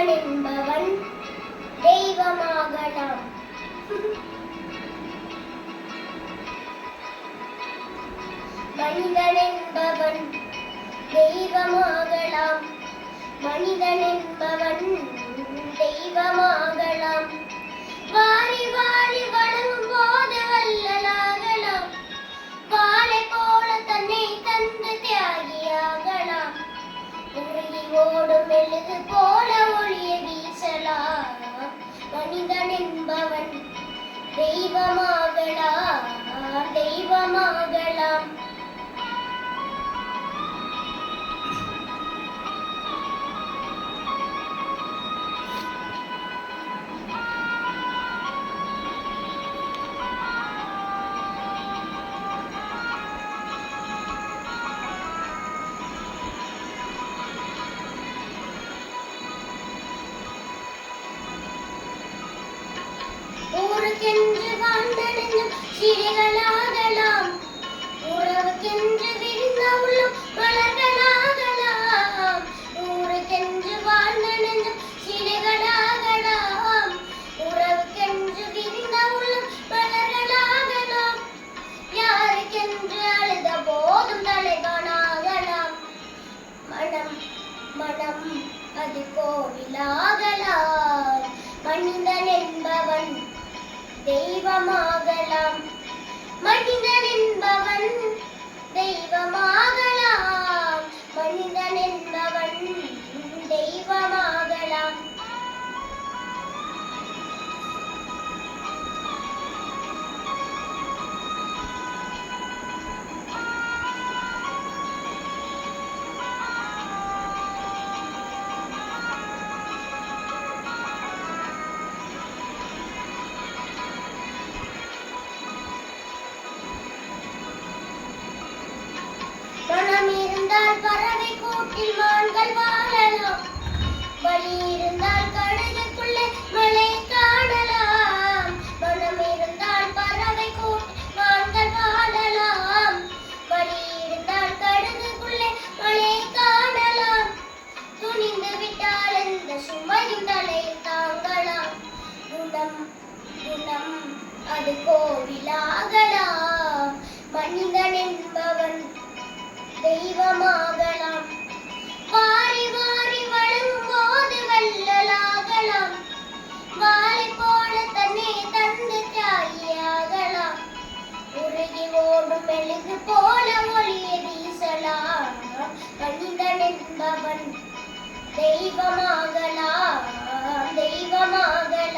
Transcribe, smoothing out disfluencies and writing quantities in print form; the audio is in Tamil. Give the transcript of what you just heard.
மனிதன் என்பவன் தெய்வமாகலாம். மனிதன் என்பவன் தெய்வமாகலாம். மனிதன் என்பவன் தெய்வமாகலாம். வாரி வாரி வணங்கும் போது வல்லலாகலாம். வாளை போல தன்னை தந்து தியாகியாகலாம். உருகி ஓடும் மெழுகு போல ஒளியை வீசலாம். மனிதன் என்பவன் தெய்வமாகலாம். தெய்வமாகலாம். ஊருக்கென்று வாழ்ந்த நெஞ்சம் சிறைகளாகலாம். உறவுக்கென்று விரிந்த உள்ளம் மலர்களாகலாம். ஊருக்கென்று வாழ்ந்த நெஞ்சம் சிறைகளாகலாம். உறவுக்கென்று விரிந்த உள்ளம் மலர்களாகலாம். யாருக்கென்று அழுத போதும் தலைவனாகலாம். மனம் மனம் அது கோவிலாகலாம். மனிதன் என்பவன் தெய்வமாகலாம். மனிதன் என்பவன் தெய்வமாகலாம். மனிதன் என்பவன் தெய்வமாகலாம். மனம் இருந்தால் பறவை கூட்டில் மான்கள் வாழலாம். வழி இருந்தால் கழுகுக்குள்ளே மலை காணலாம். மனம் இருந்தால் பறவை கூட்டில் மான்கள் வாழலாம். வழி இருந்தால் கழுகுக்குள்ளே மலை காணலாம். துணிந்து விட்டால் எந்த சுமையும் தலையில் தாங்கலாம். குணம் குணம் அது கோவிலாகலாம். மனிதன் என்பவன் தெய்வமாகலாம். வாரி வாரி வணங்கும் போது வல்லலாகலாம். வாளை போல தன்னை தந்து தியாகியாகலாம். உருகி ஓடும் மெழுகு போல ஒளியை வீசலாம். மனிதன் என்பவன் தெய்வமாகலாம். தெய்வமாகலாம்.